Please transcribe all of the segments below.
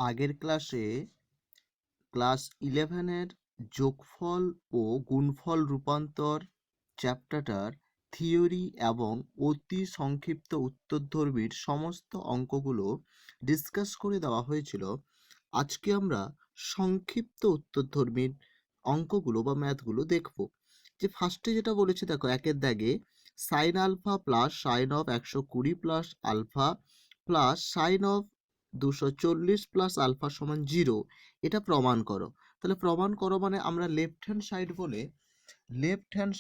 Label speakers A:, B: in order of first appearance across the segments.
A: আগের ক্লাসে ক্লাস 11-এর যোগফল ও গুণফল রূপান্তর চ্যাপ্টারটার থিওরি এবং অতি সংক্ষিপ্ত উত্তরধর্মীর সমস্ত অঙ্কগুলো ডিসকাস করে দেওয়া হয়েছিল। আজকে আমরা সংক্ষিপ্ত উত্তরধর্মীর অঙ্কগুলো বা ম্যাথগুলো দেখব। যে ফার্স্টে যেটা বলেছে দেখো, একের দাগে sine alpha plus sine of 120 plus alpha plus sine of 240 plus alpha সমান 0, এটা প্রমাণ করো। তাহলে প্রমাণ করো মানে আমরা লেফট হ্যান্ড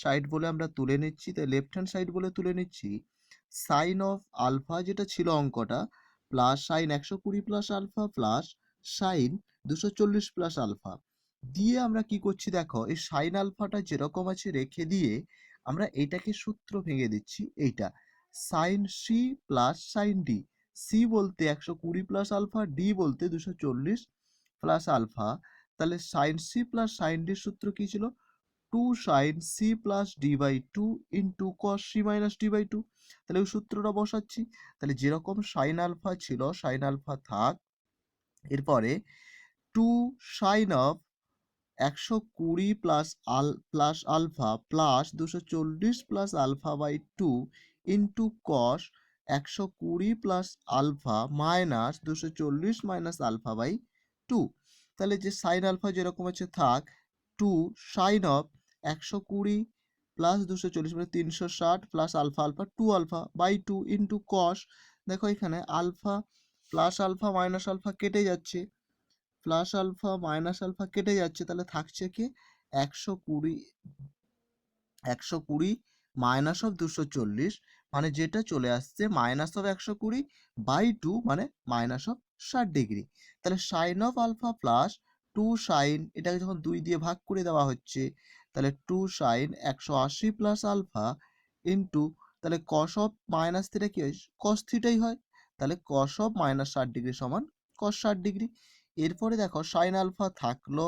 A: সাইড বলে আমরা তুলে নিচ্ছি। তাই লেফট হ্যান্ড সাইড বলে তুলে নিচ্ছি সাইন অফ আলফা যেটা ছিল অঙ্কটা plus sine 120 plus alpha plus sine 240 plus alpha দিয়ে আমরা কি করছি দেখো, এই সাইন আলফাটা যেরকম আছে রেখে দিয়ে আমরা এটাকে সূত্র ভেঙে দিচ্ছি। এইটা sine C plus sine D, C বলতে 120 প্লাস আলফা, ডি বলতে 240 প্লাস আলফা। তাহলে সাইন সি প্লাস সাইন ডির সূত্র কি ছিল? 2 sine C plus D by 2 into cos C minus D by 2। তাহলে ওই সূত্রটা বসাচ্ছি। তাহলে যেরকম সাইন আলফা ছিল সাইন আলফা থাক, এরপরে 2 sine of 120 plus alpha plus 240 plus alpha by 2 into cos 120 plus alpha minus 240 minus alpha by 2। তাহলে যে সাইন আলফা যেরকম আছে থাক, 2 সাইন অফ 120 প্লাস 240 মানে 360 plus alpha alpha 2 alpha by 2 into cos, দেখো এখানে alpha plus alpha minus alpha কেটে যাচ্ছে, প্লাস আলফা মাইনাস আলফা কেটে যাচ্ছে, তাহলে থাকছে কি 120 মাইনাস অফ 240 মানে যেটা চলে আসছে মাইনাস অফ 120 বাই 2 মানে মাইনাস অফ 60 ডিগ্রি। তাহলে sine of alpha plus 2 sine, এটাকে যখন 2 দিয়ে ভাগ করে দেওয়া হচ্ছে তাহলে 2 সাইন 180 প্লাস আলফা ইন্টু, তাহলে কস অফ মাইনাস থিটা কি হয়? কস থিটাই হয়। তাহলে কস অফ মাইনাস 60 ডিগ্রি সমান কস 60 ডিগ্রি। এরপরে দেখো সাইন আলফা থাকলো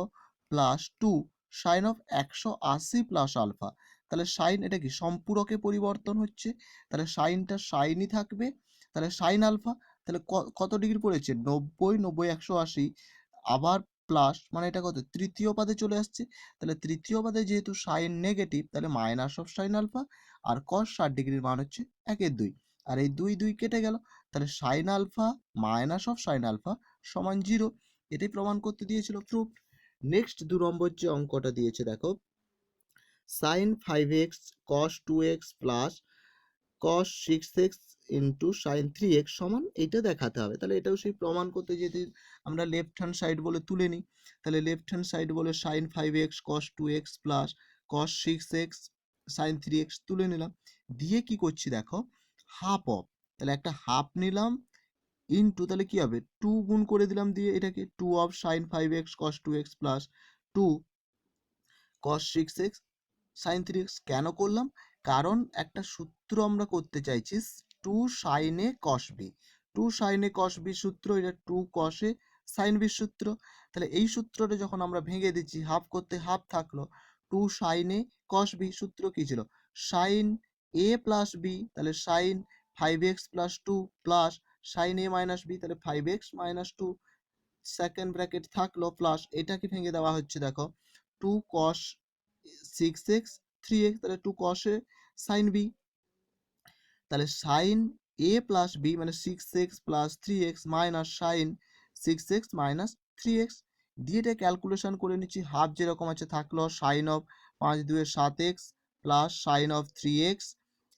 A: plus 2 sine of 180 plus alpha, তাহলে সাইন এটা কি সম্পূরকে পরিবর্তন হচ্ছে, তাহলে সাইনটা সাইনই থাকবে। তাহলে সাইন আলফা তাহলে কত ডিগ্রি পড়েছে? 90, 90 180, আবার প্লাস মানে এটা কত? তৃতীয় পাদে চলে আসছে। তাহলে তৃতীয় পাদে যেহেতু সাইন নেগেটিভ তাহলে মাইনাস অফ সাইন আলফা, আর কস 60 ডিগ্রির মান হচ্ছে 1/2, আর এই 2 2 কেটে গেল। তাহলে sine alpha minus of sine alpha সমান 0, এটাই প্রমাণ করতে দিয়েছিল, প্রুফ। নেক্সট 2 নম্বর যে অঙ্কটা দিয়েছে দেখো, sine 5x cos 2x plus cos 6x into sine 3x সমান এইটা দেখাতে হবে। তাহলে এটাও সেই প্রমাণ করতে যদি আমরা লেফট হ্যান্ড সাইড বলে তুলে নিই, তাহলে লেফট হ্যান্ড সাইড বলে sine 5x cos 2x plus cos 6x sign 3x তুলে নিলাম, দিয়ে কি করছি দেখো, হাফ অফ, তাহলে একটা হাফ নিলাম ইন্টু, তাহলে কি হবে 2 গুণ করে দিলাম দিয়ে এটাকে 2 of sine 5x cos 2x plus 2 cos 6x sign 3x। কেন করলাম? কারণ একটা সূত্র আমরা করতে চাইছি 2 সাইনে কস বি, 2 সাইনে কস বি সূত্র, এটা 2 কসে সাইন বি সূত্র। তাহলে এই সূত্রটা যখন আমরা ভেঙে দিচ্ছি হাফ করতে হাফ থাকলো, 2 সাইনে কস বি সূত্র কি ছিল? সাইন এ প্লাস বি, তাহলে sine 5x plus 2 plus sine A minus B, তাহলে 5x মাইনাস 2 সেকেন্ড ব্র্যাকেট থাকলো প্লাস এটাকে ভেঙে দেওয়া হচ্ছে দেখো 2 cos 6x 3x, তাহলে 2 cos এ sin b, তাহলে sin a প্লাস b মানে 6x plus 3x minus sin 6x minus 3x, দিয়ে এটা ক্যালকুলেশন করে নিচ্ছি। হাফ যেরকম আছে থাকলো sin অফ 5 2 7x প্লাস sin অফ 3x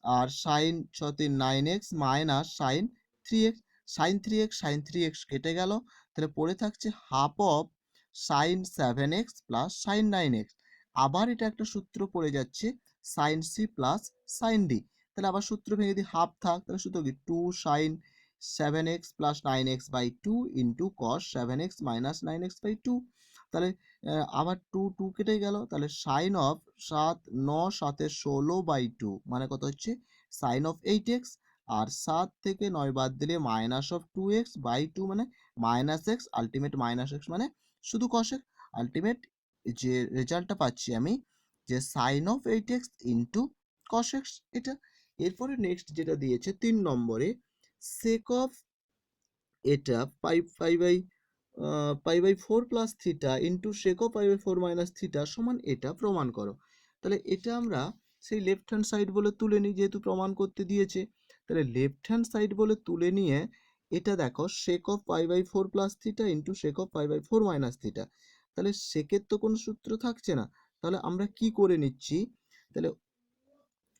A: আর sin 6 9x minus sin 3x, sin 3x কেটে গেল, তাহলে পড়ে থাকছে half of sin 7x plus sin 9x। আবার এটা একটা সূত্র পড়ে যাচ্ছে sin c plus sin d, তাহলে আবার সূত্র ভেঙে দিই, হাফ থাক, তাহলে সূত্র কি 2 sin 7x plus 9x by 2 into cos 7x minus 9x by 2। তাহলে আবার 2 2 কেটে গেল, তাহলে সাইন অফ 7 9 7 16 বাই 2 মানে কত হচ্ছে সাইন অফ 8x, আর 7 থেকে 9 বাদ দিলে মাইনাস অফ 2x বাই 2 মানে minus x, ultimate minus x মানে শুধু cos x। আলটিমেট যে রেজাল্টটা পাচ্ছি আমি যে sine of 8x into cos x, এটা। এরপরে নেক্সট যেটা দিয়েছে 3 নম্বরে সেক অফ, এটা 5 by pi by four plus theta into sec of pi by four minus theta সমান এটা প্রমাণ করো। তাহলে এটা আমরা সেই লেফট হ্যান্ড সাইড বলে তুলে নিই, যেহেতু প্রমাণ করতে দিয়েছে। তাহলে লেফট হ্যান্ড সাইড বলে তুলে নিয়ে এটা দেখো sec of pi by four plus theta into sec of pi by four minus theta. তাহলে সেকের তো কোনো সূত্র থাকছে না, তাহলে আমরা কি করে নিচ্ছি, তাহলে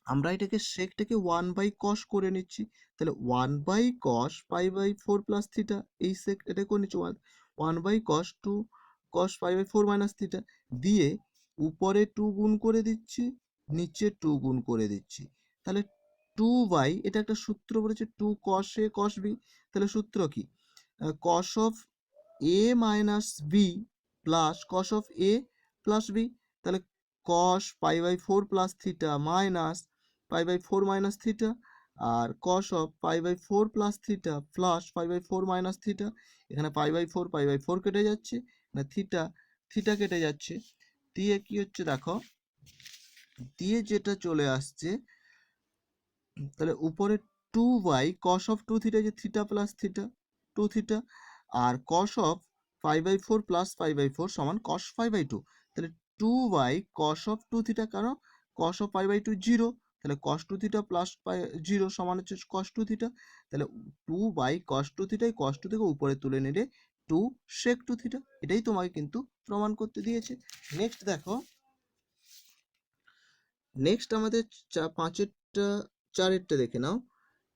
A: আমরা এটাকে সেকটাকে ওয়ান বাই কস করে নিচ্ছি। তাহলে one by cos pi by four plus theta, এই সেক এটা করে নিচ্ছি one by cos two cos pi by four minus theta দিয়ে উপরে টু গুণ করে দিচ্ছি, নিচে টু গুণ করে দিচ্ছি। তাহলে টু বাই, এটা একটা সূত্র বলেছে টু কস এ কস বি। তাহলে সূত্র কি, cos of A minus B plus cos of A plus B. তাহলে cos pi by four plus theta minus pi by four minus theta, আর cos of pi by four plus theta plus pi by four minus theta. এখানে pi by four কেটে যাচ্ছে, না theta theta কেটে যাচ্ছে, দিয়ে কি হচ্ছে দেখো, দিয়ে যেটা চলে আসছে, তাহলে উপরে two by cos of two theta, যে theta plus theta two theta, আর cos of five by four plus five by four সমান কস ফাইভ বাই টু। তাহলে two by cos of two theta, কারণ cos of five by two zero, তাহলে cos two theta plus zero সমান হচ্ছে cos two theta. তাহলে two by cos two থিটাই cos two থেকে উপরে তুলে নিলে টু সেক টু থিটা। এটাই তোমাকে কিন্তু প্রমাণ করতে দিয়েছে। নেক্সট দেখো, নেক্সট আমাদের পাঁচেরটা চারেরটা দেখে নাও,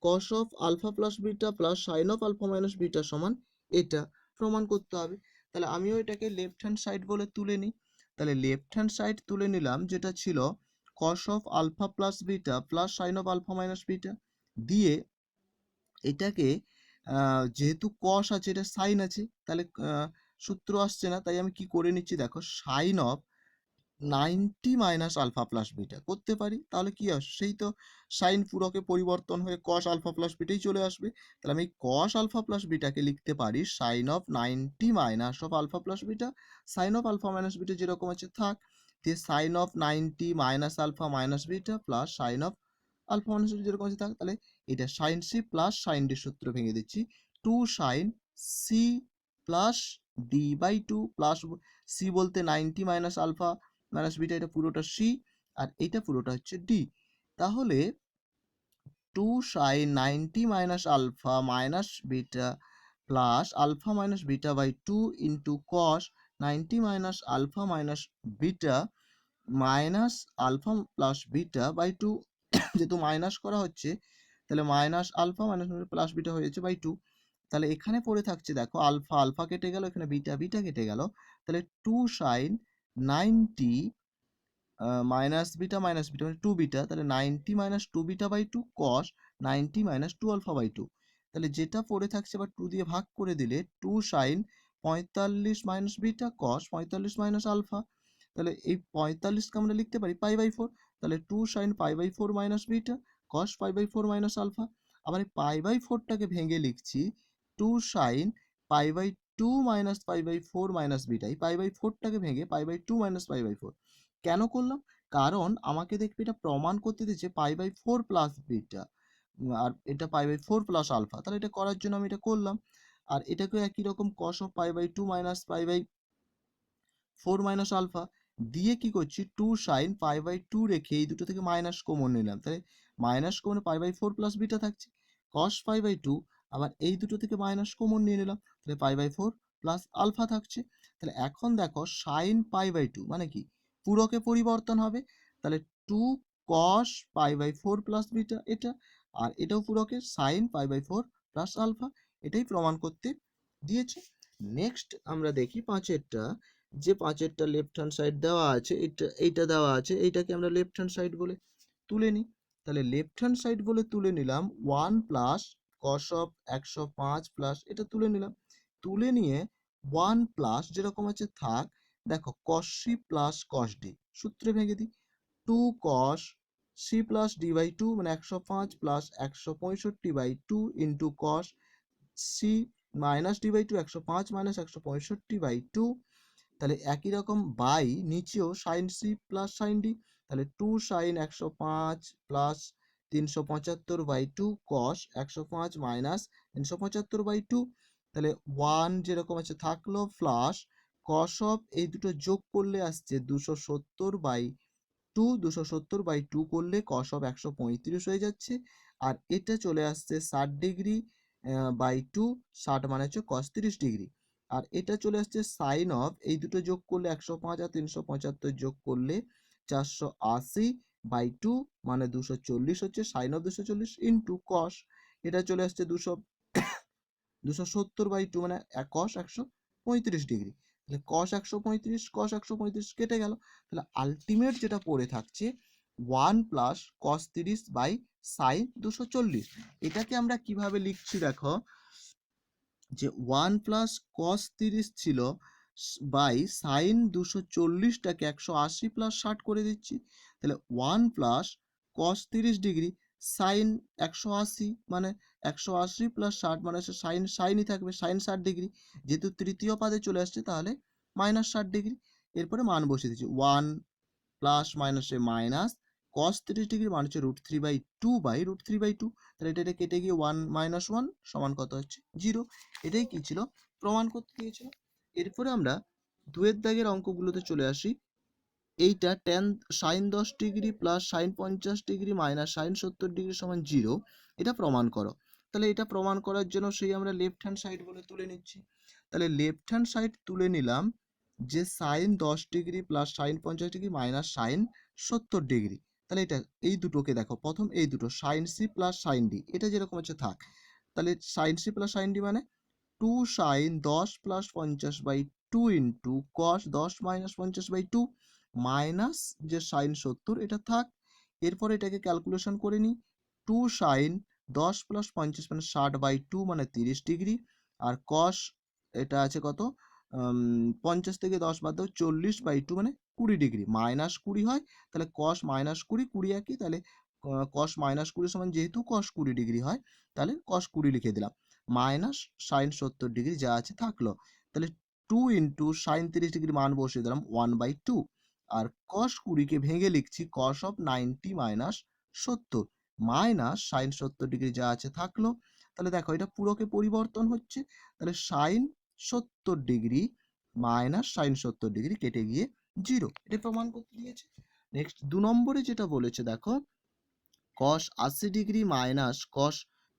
A: cos of alpha plus beta plus sine of alpha minus beta সমান এটা প্রমাণ করতে হবে। তাহলে আমিও এটাকে লেফট হ্যান্ড সাইড বলে তুলে নিই। তাহলে লেফট হ্যান্ড সাইড তুলে নিলাম, যেটা ছিল cos of alpha plus beta plus sine of alpha minus beta দিয়ে এটাকে যেহেতু কস আছে এটা সাইন আছে, তাহলে সূত্র আসছে না, তাই আমি কি করে নিচ্ছি দেখো, sine of 90 minus alpha plus beta করতে পারি। তাহলে কি আসে, সেই তো সাইন পুরকে পরিবর্তন হয়ে কস আলফা প্লাস বিটাই চলে আসবে। তাহলে আমি কস আলফা প্লাস বিটাকে লিখতে পারি sine of 90 minus of alpha plus beta, sine of alpha minus beta যেরকম আছে থাক, দিয়ে sine of 90 minus alpha minus beta plus sine of alpha minus beta যেরকম আছে থাক। তাহলে এটা sine C plus sine D সূত্র ভেঙে দিচ্ছি, two sine C plus D by two, plus C বলতে 90 মাইনাস আলফা মাইনাস বিটা, এটা পুরোটা সি আর এটা পুরোটা হচ্ছে ডি। তাহলে two sine 90 minus alpha minus beta plus alpha minus beta by two into cos 90 minus alpha minus beta minus alpha plus beta by two, যেহেতু minus করা হচ্ছে তাহলে minus alpha minus plus beta হয়েছে by two. তাহলে এখানে পড়ে থাকছে দেখো আলফা আলফা কেটে গেল, এখানে বিটা বিটা কেটে গেল, তাহলে টু সাইন 90 মাইনাস বিটা মানে টু বিটা, তাহলে 90 minus two beta by two cos 90 minus two alpha by two. তাহলে যেটা পড়ে থাকছে এবার টু দিয়ে ভাগ করে দিলে two sine 45 minus beta cos 45 minus alpha. তাহলে এই 45কে আমরা লিখতে পারি পাই বাই ফোর, তাহলে two sine pi by four minus beta cos pi by four minus alpha. আবার এই পাই বাই ফোরটাকে ভেঙে লিখছি two sine pi by two minus pi by four minus beta, এই পাই বাই ফোরটাকে ভেঙে pi by two minus pi by four. কেন করলাম, কারণ আমাকে দেখবে এটা প্রমাণ করতে দিচ্ছে pi by four plus beta, আর এটা pi by four plus alpha, তাহলে এটা করার জন্য আমি এটা করলাম। আর এটাকে একই রকম cos of pi by two minus pi by four minus alpha দিয়ে কি করছি two sine pi by two রেখে এই দুটো থেকে মাইনাস কমন নিলাম, তাহলে মাইনাস কমনে pi by four plus beta থাকছে, কস পাই বাই টু আবার এই দুটো থেকে মাইনাস কমন নিয়ে নিলাম, তাহলে pi by four plus alpha থাকছে। তাহলে এখন দেখো সাইন পাই বাই টু মানে কি, পুরকে পরিবর্তন হবে, তাহলে two cos pi by four plus beta এটা, আর এটাও পুরকে sine pi by four plus alpha, এটাই প্রমাণ করতে দিয়েছে। নেক্সট আমরা দেখি পাঁচেরটা, যে পাঁচেরটা লেফট হ্যান্ড সাইড দেওয়া আছে, এইটা দেওয়া আছে, এইটাকে আমরা লেফট হ্যান্ড সাইড বলে তুলে নিই। তাহলে লেফট হ্যান্ড সাইড বলে তুলে নিলাম one plus cos of 105 plus এটা তুলে নিলাম, তুলে নিয়ে ওয়ান প্লাস যেরকম আছে থাক, দেখো cos C plus cos D সূত্রে ভেঙে দিই, two cos C plus D by two মানে 105 plus 165 by two into cos C minus D by two 105 minus 165 by two. তাহলে একই রকম বাই নিচেও sine C plus sine D, তাহলে two sine 105 plus 375 by two cos 105 minus 375 by two. তাহলে 1 যেরকম আছে থাকলো প্লাস কস অফ এই দুটো যোগ করলে আসছে 270/2, 270/2 করলে কস অফ 135 হয়ে যাচ্ছে। আর এটা চলে আসছে 60° বাই 2, 60 মানে হচ্ছে cos 30°। আর এটা চলে আসছে সাইন অফ এই দুটো যোগ করলে 105 আর 375 যোগ করলে 480/2 মানে 240 হচ্ছে সাইন অফ 240 ইন্টু কস, এটা চলে আসছে 270/2 মানে cos 135°। তাহলে cos 135 কেটে গেল। তাহলে আলটিমেট যেটা পড়ে থাকছে 1 প্লাস cos 30 বাই সাইন 240। এটাকে আমরা কিভাবে লিখছি দেখো, যে 1 প্লাস cos 30 ছিল বাই সাইন 240টাকে 180 প্লাস 60 করে দিচ্ছি। তাহলে 1 প্লাস cos 30° সাইন 180 মানে 180 প্লাস 60 মানে সাইনই থাকবে, সাইন 60°। যেহেতু তৃতীয় পাদে চলে আসছে তাহলে মাইনাস 60°। এরপরে মান বসিয়ে দিচ্ছি 1 প্লাস মাইনাসে মাইনাস cos 30° মান হচ্ছে √3/2 তাহলে এটা কেটে গিয়ে 1 - 1 সমান কত হচ্ছে 0। এটাই কি ছিল, প্রমাণ করতে দিয়েছিল। এরপরে আমরা 2 এর দাগের অঙ্কগুলোতে চলে আসি। এইটা tan sin 10° plus sin 50° minus sin 70° সমান 0, এটা প্রমাণ করো। তাহলে এটা প্রমাণ করার জন্য সেই আমরা লেফট হ্যান্ড সাইড বলে তুলে নিচ্ছি। তাহলে লেফট হ্যান্ড সাইড তুলে নিলাম যে sin 10° plus sin 50° minus sin 70°। তাহলে এটা এই দুটোকে দেখো, প্রথম এই দুটো sin c plus sin d এটা যেরকম আছে থাক। তাহলে sin c plus sin d মানে 2 sin 10 plus 50/2 into cos 10 minus 50/2 minus যে sin 70 এটা থাক। এরপর এটাকে ক্যালকুলেশন করে নিই, 2 sin 10 প্লাস 50 মানে 60/2 মানে 30°। আর cos এটা আছে কত, 50 থেকে 10 বাদ দাও 40/2 মানে 20° মাইনাস 20 হয়। তাহলে cos মাইনাস 20, 20 একই, তাহলে cos মাইনাস 20 সমান যেহেতু cos 20° হয় তাহলে cos 20 লিখে দিলাম মাইনাস সাইন 70° যা আছে থাকলো। তাহলে 2 ইন্টু সাইন 30° মান বসিয়ে দিলাম 1/2। আর cos 20কে ভেঙে লিখছি cos of 90 minus 70 minus sine 70° যা আছে থাকলো। তাহলে দেখো এটা পুরোকে পরিবর্তন হচ্ছে, তাহলে সাইন 70° মাইনাস সাইন 70° কেটে গিয়ে 0, এটা প্রমাণ করতে দিয়েছে। নেক্সট 2 নম্বরে যেটা বলেছে দেখো, cos 80° minus cos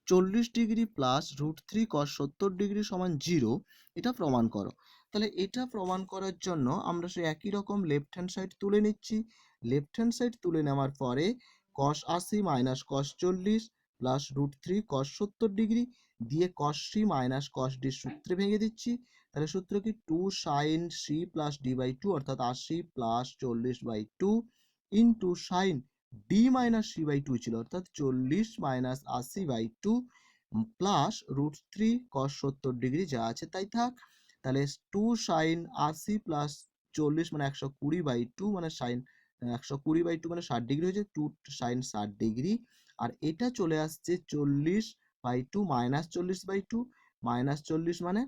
A: 40° plus √3 cos 70° সমান 0, এটা প্রমাণ করো। তাহলে এটা প্রমাণ করার জন্য আমরা সেই একই রকম লেফট হ্যান্ড সাইড তুলে নিচ্ছি। লেফট হ্যান্ড সাইড তুলে নেওয়ার পরে cos 80 minus cos 40 plus √3 cos 70° দিয়ে cos c minus cos d সূত্রে ভেঙে দিচ্ছি। তাহলে সূত্র কি 2 sin c প্লাস d/2 অর্থাৎ 80 plus 40/2 into sign d minus c/2 ছিল অর্থাৎ 40 মাইনাস 80/2 প্লাস √3 cos 70° যা আছে তাই থাক। তাহলে 2 sin 80 প্লাস 40 মানে 120/2 মানে সাইন 120/2 মানে 60° হয়েছে 2 sin 60°। আর এটা চলে আসছে 40/2 মাইনাস 40/2 মাইনাস 40 মানে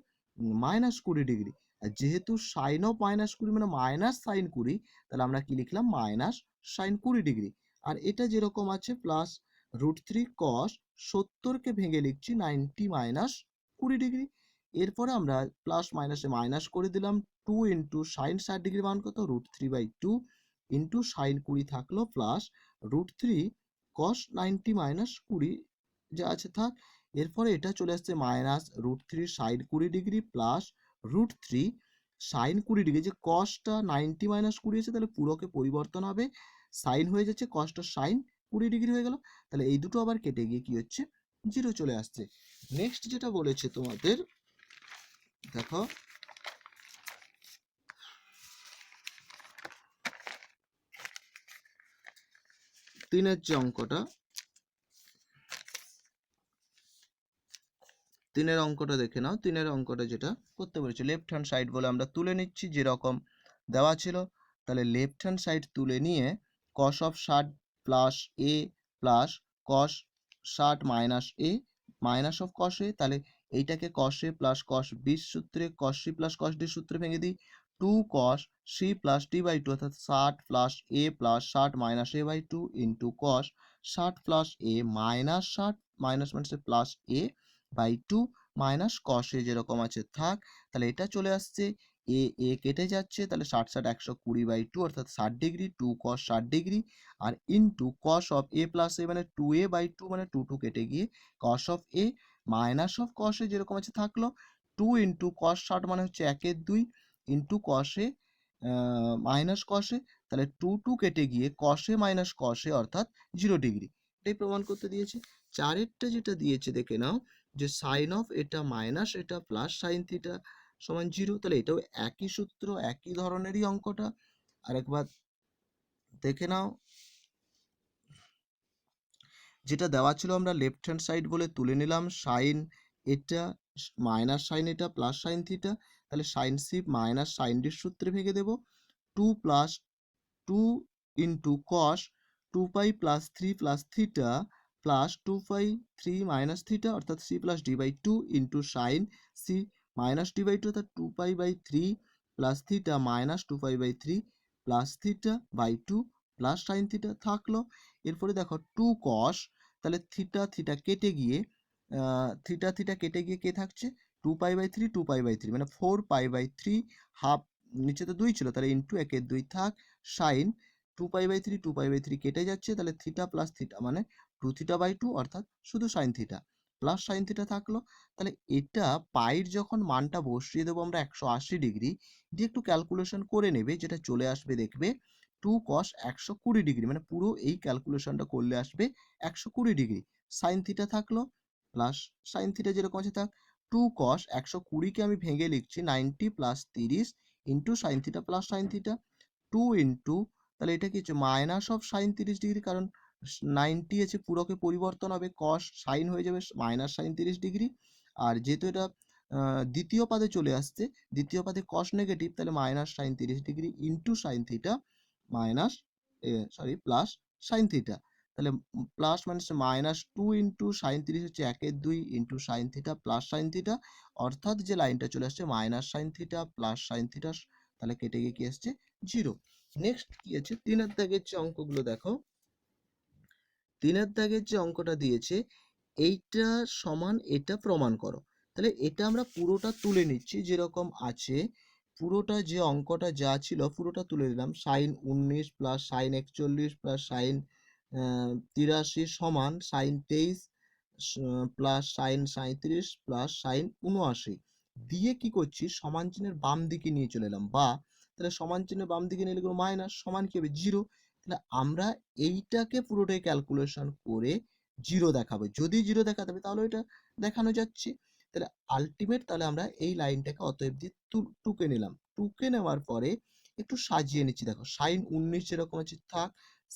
A: মাইনাস 20°। আর যেহেতু সাইন অফ মাইনাস 20 মানে মাইনাস সাইন 20, তাহলে আমরা কি লিখলাম মাইনাস সাইন 20°। আর এটা যেরকম আছে প্লাস √3 cos 70কে ভেঙে লিখছি 90 মাইনাস 20°। এরপরে আমরা প্লাস মাইনাসে মাইনাস করে দিলাম 2 ইন্টু সাইন 60° মান কত √3/2 ইন্টু সাইন 20 থাকলো প্লাস √3 cos 90 মাইনাস 20 যা আছে থাক। এরপরে এটা চলে আসছে মাইনাস √3 সাইন 20° প্লাস √3 সাইন 20°, যে cosটা 90 মাইনাস 20 আছে তাহলে পুরোকে পরিবর্তন হবে, সাইন হয়ে যাচ্ছে, cosটা সাইন 20° হয়ে গেল। তাহলে এই দুটো আবার কেটে গিয়ে কি হচ্ছে 0 চলে আসছে। নেক্সট যেটা বলেছে তোমাদের দেখো, তিনের যে অঙ্কটা, তিনের অঙ্কটা দেখে নাও। তিনের অঙ্কটা যেটা করতে বলেছে লেফট হ্যান্ড সাইড বলে আমরা তুলে নিচ্ছি যেরকম দেওয়া ছিল। তাহলে লেফট হ্যান্ড সাইড তুলে নিয়ে cos of 60 plus a plus cos 60 minus a minus of cos a, তাহলে এইটাকে cos a প্লাস cos 20 সূত্রে cos c plus cos d সূত্রে ভেঙে দিই। 2 cos c প্লাস d/2 অর্থাৎ 60 plus a plus 60 minus a/2 into cos 60 plus a minus 60 minus মানে plus a/2 minus cos A যেরকম আছে থাক, তাহলে এটা চলে আসছে এ কেটে যাচ্ছে, তাহলে 60/120/2 অর্থাৎ 60 ডিগ্রি, 2 cos 60 ডিগ্রি, আর into cos of A plus A মানে 2a/2 মানে 2 কেটে গিয়ে cos of A minus of cos A যেরকম আছে থাকলো 2 ইন্টু কস 60 মানে হচ্ছে 1/2 into cos A minus cos এ, তাহলে 2 কেটে গিয়ে কস এ মাইনাস কস এ অর্থাৎ 0 ডিগ্রি। এটাই প্রমাণ করতে দিয়েছে। চারেরটা যেটা দিয়েছে দেখে নাও, যে সাইন অফ এটা মাইনাস এটা প্লাস সাইন থিটা সমান 0, তাহলে এটাও একই সূত্র, একই ধরনেরই অঙ্কটা। আরেকবার দেখে নাও, যেটা দেওয়া ছিল আমরা লেফট হ্যান্ড সাইড বলে তুলে নিলাম, সাইন এটা মাইনাস সাইন এটা প্লাস সাইন থিটা, তাহলে সাইন সি মাইনাস সাইন ডির সূত্রে ভেঙে দেব, 2 plus 2 into cos 2 pi plus 3 plus theta plus 2 pi 3 minus theta অর্থাৎ সি প্লাস ডি/2 ইন্টু সাইন সি মাইনাস ডি/2 অর্থাৎ 2π/3 প্লাস থিটা মাইনাস 2π/3 প্লাস থিটা/2 প্লাস সাইন থিটা থাকলো। এরপরে দেখো 2 কস, তাহলে থিটা থিটা কেটে গিয়ে থিটা থিটা কেটে গিয়ে কে থাকছে 2π/3 2π/3 মানে 4π/3 হাফ, নিচে তো 2 ছিল তাহলে ইন্টু 1/2 থাক, সাইন 2π/3 2π/3 কেটে যাচ্ছে, তাহলে থিটা প্লাস থিটা মানে 2θ/2 অর্থাৎ শুধু sign theta plus sine theta থাকলো। তাহলে এটা পাইর যখন মানটা বসিয়ে দেবো আমরা 180 ডিগ্রি দিয়ে একটু ক্যালকুলেশন করে নেবে, যেটা চলে আসবে দেখবে 2 cos 120 ডিগ্রি, মানে পুরো এই ক্যালকুলেশনটা করলে আসবে 120 ডিগ্রি। সাইন থিটা থাকলো প্লাস সাইন থিটা যেরকম আছে থাক, 2 cos 120কে আমি ভেঙে লিখছি 90 plus 30 into sign theta plus sine theta 2 into, তাহলে এটা কি হচ্ছে মাইনাস অফ সাইন 30 ডিগ্রি, কারণ 90 আছে পুরোকে পরিবর্তন হবে, কস সাইন হয়ে যাবে মাইনাস সাইন 30 ডিগ্রি, আর যেহেতু এটা দ্বিতীয় পাদে চলে আসছে, দ্বিতীয় পাদে কস নেগেটিভ, তাহলে minus sine 30 degree into sign theta minus plus sine theta, তাহলে প্লাস মানে মাইনাস 2 ইন্টু সাইন 30 হচ্ছে 1/2 into sign theta plus sine theta, অর্থাৎ যে লাইনটা চলে আসছে minus sine theta plus sine theta, তাহলে কেটে গিয়ে কি আসছে 0। নেক্সট কি আছে 3-এর দাগের যে অঙ্কগুলো দেখো, 3-এর দাগের যে অঙ্কটা দিয়েছে এইটা সমান এটা প্রমাণ করো, তাহলে এটা আমরা পুরোটা তুলে নিচ্ছি যেরকম আছে, পুরোটা যে অঙ্কটা যা ছিল পুরোটা তুলে নিলাম, sine 19 plus sine 41 plus sine 83 সমান sine 23 plus sine 37 plus sine 79 দিয়ে কি করছি সমান চিহ্নের বাম দিকে নিয়ে চলে এলাম, বা তাহলে সমান চিহ্নের বাম দিকে নিয়ে গেলে মাইনাস সমান কি হবে 0, তাহলে আমরা এইটাকে পুরোটাই ক্যালকুলেশন করে 0 দেখাবো, যদি 0 দেখাতে হবে তাহলে এটা দেখানো যাচ্ছে, তাহলে আলটিমেট তাহলে আমরা এই লাইনটাকে অতএব দিয়ে টুকে নিলাম, টুকে নেওয়ার পরে একটু সাজিয়ে নিচ্ছি, দেখো সাইন 19 যেরকম আছে থাক,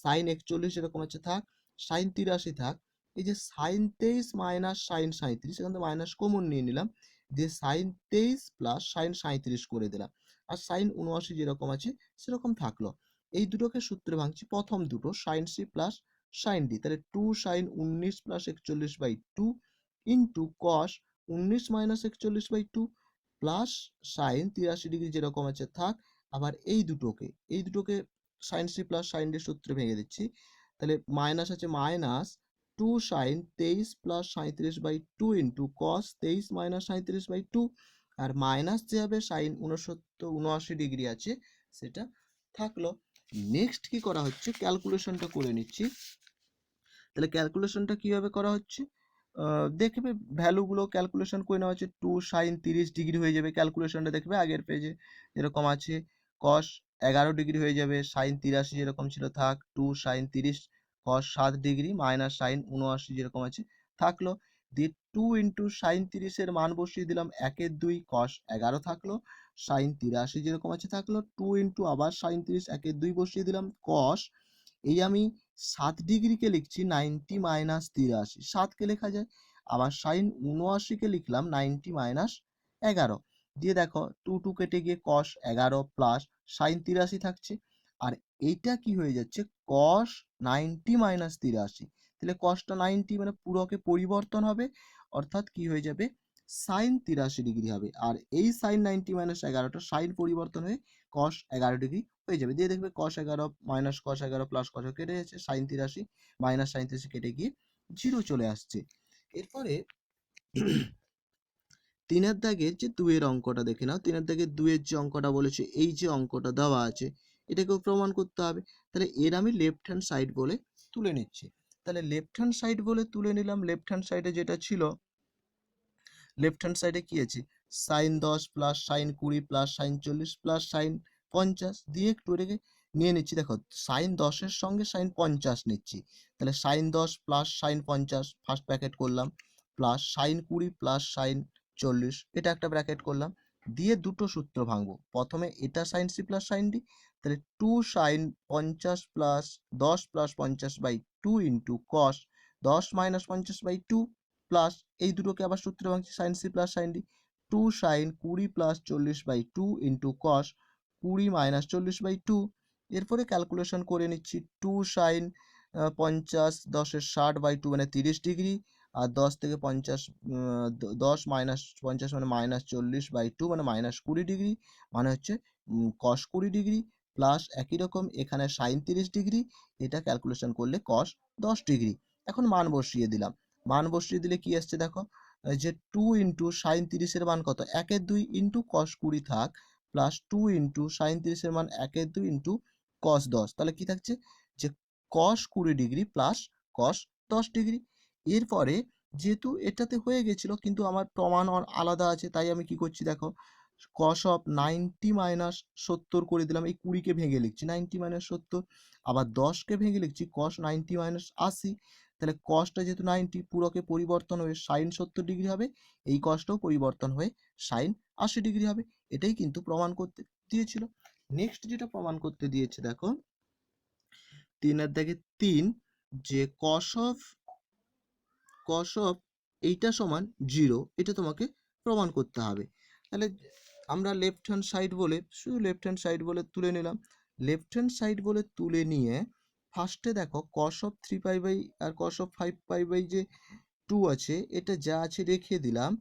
A: সাইন 41 যেরকম আছে থাক, সাইন 83 থাক, এই যে সাইন 23 মাইনাস সাইন 37 এখান থেকে মাইনাস কমন নিয়ে নিলাম, দিয়ে সাইন 23 প্লাস সাইন 37 করে দিলাম, আর সাইন 79 যেরকম আছে সেরকম থাকলো। এই দুটোকে সূত্রে ভাঙছি, প্রথম দুটো sine C plus sine D, তাহলে 2 sine 19 plus 41/2 into cos 19 minus 41/2 plus sine 83 degree যেরকম আছে থাক, আবার এই দুটোকে sine C plus sine D সূত্রে ভেঙে দিচ্ছি, তাহলে মাইনাস আছে minus 2 sine 23 plus 37/2 into cos 23 minus 37/2, আর মাইনাস যে হবে সাইন 79 ডিগ্রি আছে সেটা থাকলো। নেক্সট কি করা হচ্ছে ক্যালকুলেশনটা করে নিচ্ছি, তাহলে ক্যালকুলেশনটা কিভাবে করা হচ্ছে দেখবে ভ্যালুগুলো ক্যালকুলেশন করে নেওয়া হচ্ছে, 2 সাইন 30 ডিগ্রি হয়ে যাবে, ক্যালকুলেশনটা দেখবে আগের পেজে যেরকম আছে, কস 11 ডিগ্রি হয়ে যাবে, সাইন 83 যেরকম ছিল থাক, 2 সাইন 30 কস 7 ডিগ্রি মাইনাস সাইন 79 যেরকম আছে থাকলো, দিয়ে 2 ইন্টু সাইন 30 মান বসিয়ে দিলাম 1/2 কস 11 থাকলো, সাইন 83 যেরকম আছে থাকলো, 2 ইন্টু আবার সাইন 30 1/2 বসিয়ে দিলাম, কস এই আমি 7 ডিগ্রিকে লিখছি 90 মাইনাস 83, 7কে লেখা যায়, আবার সাইন 79কে লিখলাম 90 মাইনাস 11, দিয়ে দেখো 2 কেটে গিয়ে কস 11 প্লাস সাইন 83 থাকছে, আর এইটা কি হয়ে যাচ্ছে কস 90 মাইনাস 83, তাহলে কসটা 90 মানে পুরোকে পরিবর্তন হবে, অর্থাৎ কি হয়ে যাবে সাইন 83 ডিগ্রি হবে, আর এই সাইন 90 মাইনাস 11টা সাইন পরিবর্তন হয়ে কস 11 ডিগ্রি হয়ে যাবে, দিয়ে দেখবে cos 11 minus cos 11 plus cos কেটে যাচ্ছে, সাইন 83 মাইনাস সাইন 83 কেটে গিয়ে 0 চলে আসছে। এরপরে তিনের দাগের যে দুয়ের অঙ্কটা দেখে নাও, তিনের দাগের দুয়ের যে অঙ্কটা বলেছে, এই যে অঙ্কটা দেওয়া আছে এটাকেও প্রমাণ করতে হবে। তাহলে এর আমি লেফট হ্যান্ড সাইড বলে তুলে নিচ্ছি। তাহলে লেফট হ্যান্ড সাইড বলে তুলে নিলাম। লেফট হ্যান্ড সাইডে যেটা ছিল, লেফট হ্যান্ড সাইডে কি আছে, sine 10 plus sine 20 plus sine 40 plus sine 50 দিয়ে একটু এটাকে নিয়ে নিচ্ছি। দেখো সাইন 10-এর সঙ্গে সাইন 50 নিচ্ছি, তাহলে sine 10 plus sine 50 first bracket করলাম, প্লাস সাইন 20 প্লাস সাইন 40 এটা একটা ব্র্যাকেট করলাম, দিয়ে দুটো সূত্র ভাঙবো। প্রথমে এটা sine C plus sine D, তাহলে 2 sine 50 plus 10 plus 50/2 into cos 10 minus 50/2 plus এই দুটোকে আবার সূত্র ভাঙছি, sine C plus sine D, 2 sine 20 plus 40/2 into cos 20 minus 40/2। এরপরে ক্যালকুলেশন করে নিচ্ছি, 2 সাইন 50 10-এর 60/2 মানে 30 ডিগ্রি, আর 10 থেকে 50 10 মাইনাস 50 মানে মাইনাস 40/2 মানে মাইনাস 20 ডিগ্রি, মানে হচ্ছে কস 20 ডিগ্রি, প্লাস একই রকম এখানে সাইন 30 ডিগ্রি, এটা ক্যালকুলেশন করলে কস 10 ডিগ্রি। এখন মান বসিয়ে দিলাম, মান বসিয়ে দিলে কি আসছে দেখো, যে 2 ইন্টু সাইন 30-এর মান কত, 1/2 ইন্টু কস 20 থাক, প্লাস 2 ইন্টু সাইন 30-এর মান 1/2 ইন্টু কস 10, তাহলে কি থাকছে যে কস 20 ডিগ্রি প্লাস কস 10 ডিগ্রি। এরপরে যেহেতু এটাতে হয়ে গেছিল কিন্তু আমার প্রমাণ আলাদা আছে, তাই আমি কি করছি দেখো, কস অফ 90 মাইনাস 70 করে দিলাম, এই 20-কে ভেঙে লিখছি 90 মাইনাস 70, আবার 10-কে ভেঙে লিখছি কস 90 মাইনাস 80, তাহলে কসটা যেহেতু 90 পুরোকে পরিবর্তন হয়ে সাইন 70 ডিগ্রি হবে, এই কসটাও পরিবর্তন হয়ে সাইন 80 ডিগ্রি হবে। এটাই কিন্তু প্রমাণ করতে দিয়েছিল। নেক্সট যেটা প্রমাণ করতে দিয়েছে দেখো, 3-এর দাগে 3, যে কস অফ এইটা সমান 0, এটা তোমাকে প্রমাণ করতে হবে। তাহলে আমরা লেফট হ্যান্ড সাইড বলে, শুধু লেফট হ্যান্ড সাইড বলে তুলে নিলাম। লেফট হ্যান্ড সাইড বলে তুলে নিয়ে ফার্স্টে দেখো cos of 3 pi R cos of 5 পাই যে 2 আছে, এটা যা আছে রেখে দিলাম।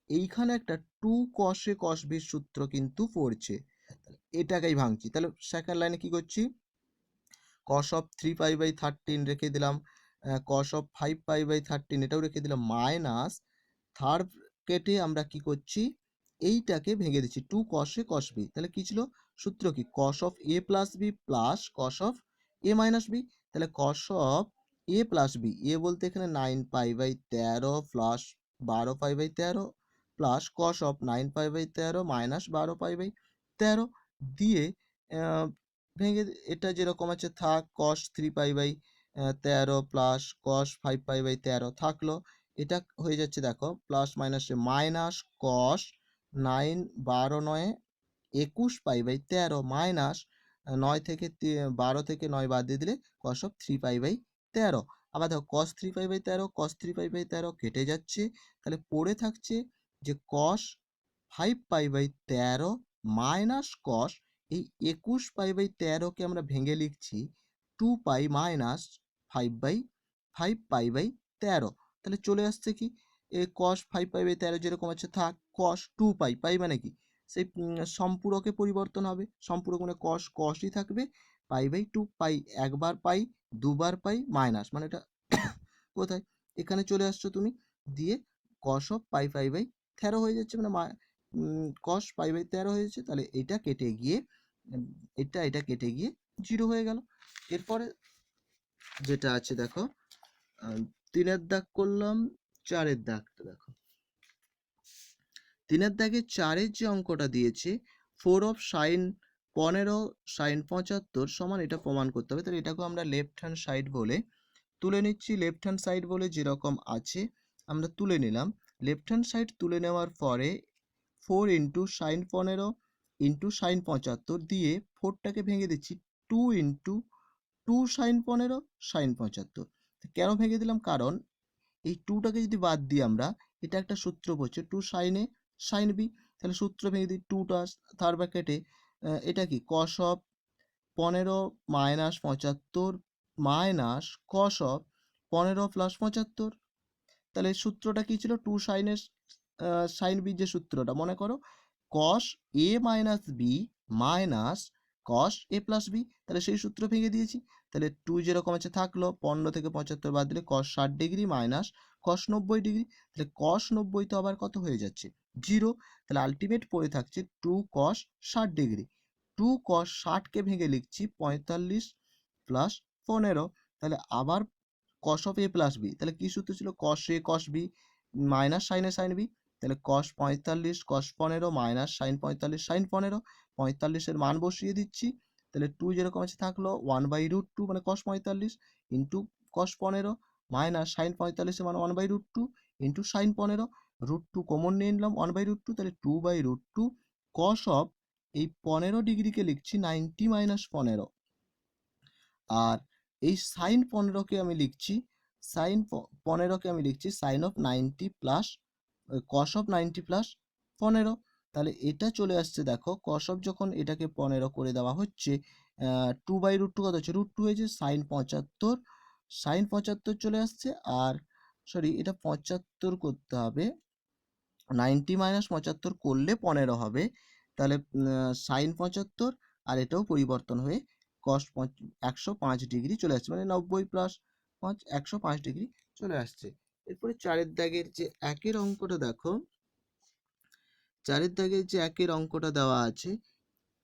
A: এইখানে একটা 2 কসে কস বির সূত্র কিন্তু পড়ছে, এটাকেই ভাঙছি। তাহলে সেকেন্ড লাইনে কি করছি, কস অফ 3 পাই/13 রেখে দিলাম, কস অফ 5 পাই/13 এটাও রেখে দিলাম, মাইনাস থার্ড কেটে আমরা কি করছি, এইটাকে ভেঙে দিচ্ছি 2 কসে কস বি, তাহলে কি ছিল সূত্র, কি cos of A plus B plus cos of A minus B, তাহলে cos of A plus B, A বলতে এখানে 9 পাই/13 প্লাস 12 পাই/13 প্লাস কস অফ 9 পাই/13 মাইনাস 12 পাই/13 দিয়ে ভেঙে এটা যেরকম আছে থাক, কস 3 পাই/13 প্লাস কস 5 পাই/13 থাকলো, এটা হয়ে যাচ্ছে দেখো প্লাস মাইনাসে মাইনাস কস 9 12 9 21 পাই/13 মাইনাস 9 থেকে 12 থেকে 9 বাদ দিয়ে দিলে কস অফ 3 পাই/13। আবার দেখো কস 3 পাই/13 কেটে যাচ্ছে, তাহলে পড়ে থাকছে যে কস 5 পাই/13 মাইনাস কস এই 21 পাই/13কে আমরা ভেঙে লিখছি 2 পাই মাইনাস 5/5 পাই/13, তাহলে চলে আসছে কি, এ কস 5 পাই/13 যেরকম আছে থাক, কস 2 পাই, পাই মানে কি সেই সম্পূরকে পরিবর্তন হবে, সম্পূরক মানে কস কসই থাকবে, পাই/2 পাই একবার পাই দুবার পাই মাইনাস মানে এটা কোথায়, এখানে চলে আসছো তুমি, দিয়ে কস অফ পাই/13 হয়ে যাচ্ছে, মানে কস পাই/13 হয়ে যাচ্ছে, তাহলে এটা কেটে গিয়ে এটা কেটে গিয়ে 0 হয়ে গেল। এরপরে যেটা আছে দেখো, 3-এর দাগ করলাম, 4-এর দাগটা দেখো, 3-এর দাগে 4-এর যে অঙ্কটা দিয়েছে 4 অফ সাইন 15 সাইন 75 সমান, এটা প্রমাণ করতে হবে। তাহলে এটাকে আমরা লেফট হ্যান্ড সাইড বলে তুলে নিচ্ছি। লেফট হ্যান্ড সাইড বলে যেরকম আছে আমরা তুলে নিলাম। লেফট হ্যান্ড সাইড তুলে নেওয়ার পরে 4 ইন্টু সাইন 15 ইন্টু সাইন 75 দিয়ে 4টাকে ভেঙে দিচ্ছি 2 ইন্টু 2 সাইন 15 সাইন 75। কেন ভেঙে দিলাম, কারণ এই 2টাকে যদি বাদ দিই আমরা, এটা একটা সূত্র পড়ছে 2 সাইন এ সাইন বি, তাহলে সূত্র ভেঙে দিই 2টা থার্ড ব্র্যাকেটে, এটা কি cos of 15 minus 75 minus cos of 15 plus 75, তাহলে সূত্রটা কি ছিল, 2 সাইনের সাইন বি যে সূত্রটা মনে করো, কস A minus B minus cos A plus B, তাহলে সেই সূত্র ভেঙে দিয়েছি। তাহলে 2 যেরকম আছে থাকলো, 15 থেকে 75 বাদ দিলে কস 60 ডিগ্রি মাইনাস কস 90 ডিগ্রি, তাহলে কস 90 তো আবার কত হয়ে যাচ্ছে 0। তাহলে আলটিমেট পড়ে থাকছে 2 cos 60 ডিগ্রি। 2 cos 60কে ভেঙে লিখছি 45 প্লাস 15। তাহলে আবার cos of a plus B, তাহলে কি সূত্র ছিল? cos a cos b minus sin a sin b। তাহলে cos 45 cos 15 মাইনাস sin 45 sin 15। 45 এর মান বসিয়ে দিচ্ছি। তাহলে 2 যেরকম আছে থাকলো 1/√2 মানে cos 45 ইন্টু cos 15 মাইনাস sin 45 এর মান 1/√2 ইন্টু sin 15। √2 কমন নিয়ে নিলাম 1/√2, তাহলে 2/√2 cos অফ এই 15 ডিগ্রিকে লিখছি 90 মাইনাস 15। আর এই সাইন 15কে আমি লিখছি sine of 90 plus cos of 90 plus 15। তাহলে এটা চলে আসছে, দেখো কস অফ যখন এটাকে 15 করে দেওয়া হচ্ছে 2/√2 কত হচ্ছে? √2 হয়েছে। সাইন 75 চলে আসছে। আর সরি, এটা 75 করতে হবে, 90 মাইনাস 75 করলে 15 হবে। তাহলে সাইন 75 আর এটাও পরিবর্তন হয়ে কস 105 ডিগ্রি চলে আসছে, মানে 90 প্লাস 5 105 ডিগ্রি চলে আসছে। এরপরে চারের দাগের যে একের অঙ্কটা দেখো, চারের দাগের যে একের অঙ্কটা দেওয়া আছে,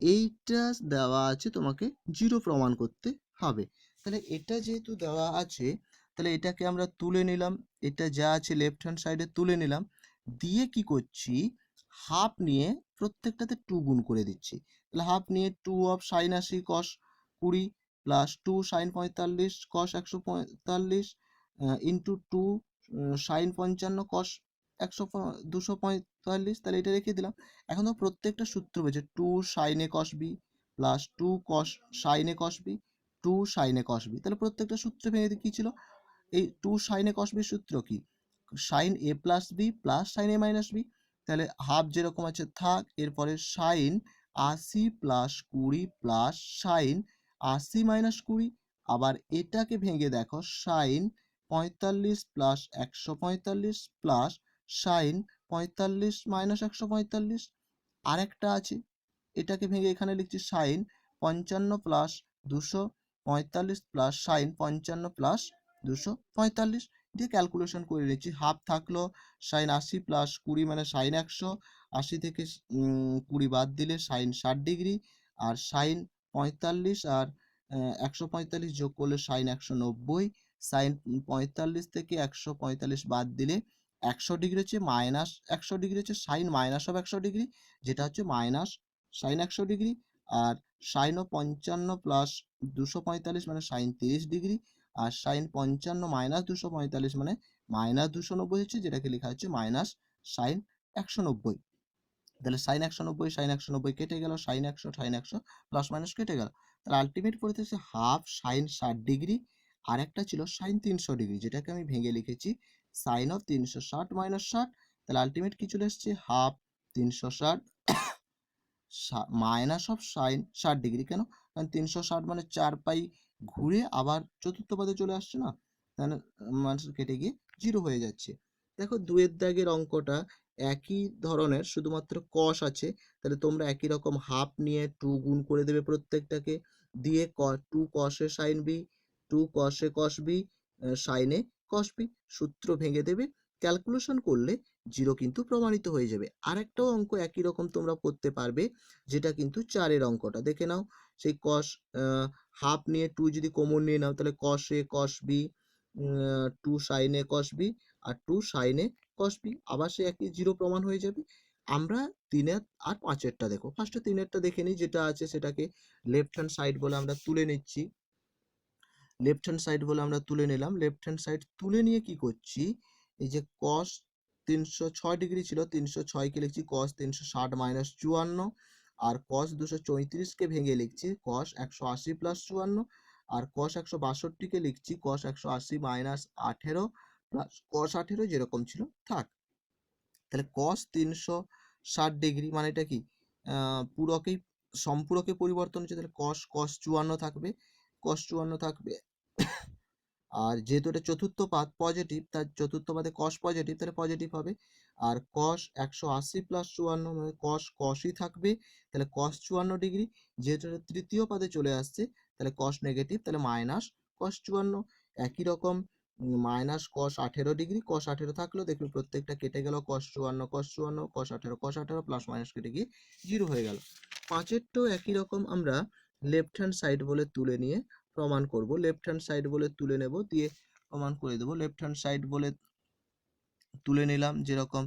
A: এইটা দেওয়া আছে তোমাকে 0 প্রমাণ করতে হবে। তাহলে এটা যেহেতু দেওয়া আছে, তাহলে এটাকে আমরা তুলে নিলাম, এটা যা আছে লেফট হ্যান্ড সাইডে তুলে নিলাম, দিয়ে কি করছি, হাফ নিয়ে প্রত্যেকটাতে 2 গুণ করে দিচ্ছি। তাহলে হাফ নিয়ে 2 of sine 80 cos 20 plus 2 sine 45 cos 145 into 2 sine 55 cos 245। তাহলে এটা রেখে দিলাম। এখন তো প্রত্যেকটা সূত্র পেয়েছে, 2 sine A cos B plus 2 cos sine A cos B 2 sine A cos B. তাহলে প্রত্যেকটা সূত্র ভেঙে কি ছিল? এই 2 সাইন এ কস বির সূত্র কি? Sine A plus B plus sine A minus B. তাহলে হাফ যেরকম আছে থাক, এরপরে sine 80 plus 20 plus sine 80 minus 20। আবার এটাকে ভেঙে দেখো, sine 45 plus 145 plus sine 45 minus 145। আরেকটা আছে, এটাকে ভেঙে এখানে লিখছি sine 55 plus 245 plus sine 55 plus 245 দিয়ে ক্যালকুলেশন করে নিচ্ছি। হাফ থাকলো সাইন 80 প্লাস 20 মানে সাইন 100, 80 থেকে 20 বাদ দিলে সাইন 60 ডিগ্রি, আর সাইন 45 আর 145 যোগ করলে সাইন 190। সাইন 45 থেকে 145 বাদ দিলে 100 ডিগ্রি হচ্ছে মাইনাস 100 ডিগ্রি হচ্ছে সাইন মাইনাস অফ 100 ডিগ্রি, যেটা হচ্ছে মাইনাস সাইন 100 ডিগ্রি। আর সাইনও 55 প্লাস 245 মানে সাইন 30 ডিগ্রি, আর সাইন 55 মাইনাস 245 মানে মাইনাস 290 হচ্ছে, যেটাকে লেখা হচ্ছে মাইনাস সাইন 190। তাহলে সাইন 190 সাইন 190 কেটে গেল, সাইন 100 সাইন 100 প্লাস মাইনাস কেটে গেল। তাহলে আলটিমেট পড়েছে হাফ সাইন 60 ডিগ্রি, আর একটা ছিল সাইন 300 ডিগ্রি, যেটাকে আমি ভেঙে লিখেছি সাইন অফ 360 মাইনাস 60। তাহলে আলটিমেট কি চলে এসছে? Half 360 minus of sign 60 degree. কেন? কারণ 360 মানে 4 পাই ঘুরে আবার চতুর্থ পদে চলে আসছে না, তাহলে মাইনাস কেটে গিয়ে 0 হয়ে যাচ্ছে। দেখো দুয়ের দাগের অঙ্কটা একই ধরনের, শুধুমাত্র কস আছে। তাহলে তোমরা একই রকম হাফ নিয়ে 2 গুণ করে দেবে প্রত্যেকটাকে, দিয়ে 2 cos এ sin b 2 cos এ cos b sin এ cos b সূত্র ভেঙে দেবে। ক্যালকুলেশন করলে 0 কিন্তু প্রমাণিত হয়ে যাবে। আরেকটাও অঙ্ক একই রকম তোমরা করতে পারবে, যেটা কিন্তু 4-এর অঙ্কটা দেখে নাও। সেই cos হাফ নিয়ে 2 যদি কমন নিয়ে নাও, তাহলে cos a cos b 2 sin a cos b R 2 sin a cos b, আবার সে একই 0 প্রমাণ হয়ে যাবে। আমরা 3 আর 5-এরটা দেখো। ফার্স্টে 3-এরটা দেখে নিই, যেটা আছে সেটাকে লেফট হ্যান্ড সাইড বলে আমরা তুলে নিচ্ছি। লেফট হ্যান্ড সাইড বলে আমরা তুলে নিলাম। লেফট হ্যান্ড সাইড তুলে নিয়ে কি করছি, এই যে cos 306 ডিগ্রি ছিল, 306 কে লিখছি cos 360 মাইনাস 54, আর cos 234 কে ভেঙে লিখছি cos 180 প্লাস 54, আর cos 162 কে লিখছি cos 180 মাইনাস 18 প্লাস cos 18 যেরকম ছিল থাক। তাহলে cos 360 ডিগ্রি মানে এটা কি পুরকেই সম্পূরকে পরিবর্তন হচ্ছে, তাহলে cos 54 থাকবে, cos 54 থাকবে। আর যেহেতু এটা চতুর্থ পাদ পজিটিভ, তার চতুর্থ পাদে cos পজিটিভ, তাহলে পজিটিভ হবে। আর cos 180 প্লাস 54 মানে cosই থাকবে, তাহলে cos 54 ডিগ্রি। যেহেতু এটা তৃতীয় পাদে চলে আসছে, তাহলে cos নেগেটিভ, তাহলে মাইনাস cos 54। একই রকম মাইনাস কস 18 ডিগ্রি, কস 18 থাকলো, দেখবি প্রত্যেকটা কেটে গেল, কস 54 কস 54 কস 18 কস 18 প্লাস মাইনাস কেটে গিয়ে 0 হয়ে গেল। 5-এরটাও একই রকম আমরা লেফট হ্যান্ড সাইড বলে তুলে নিয়ে প্রমাণ করব। লেফট হ্যান্ড সাইড বলে তুলে নেব, দিয়ে প্রমাণ করে দেবো। লেফট হ্যান্ড সাইড বলে তুলে নিলাম, যেরকম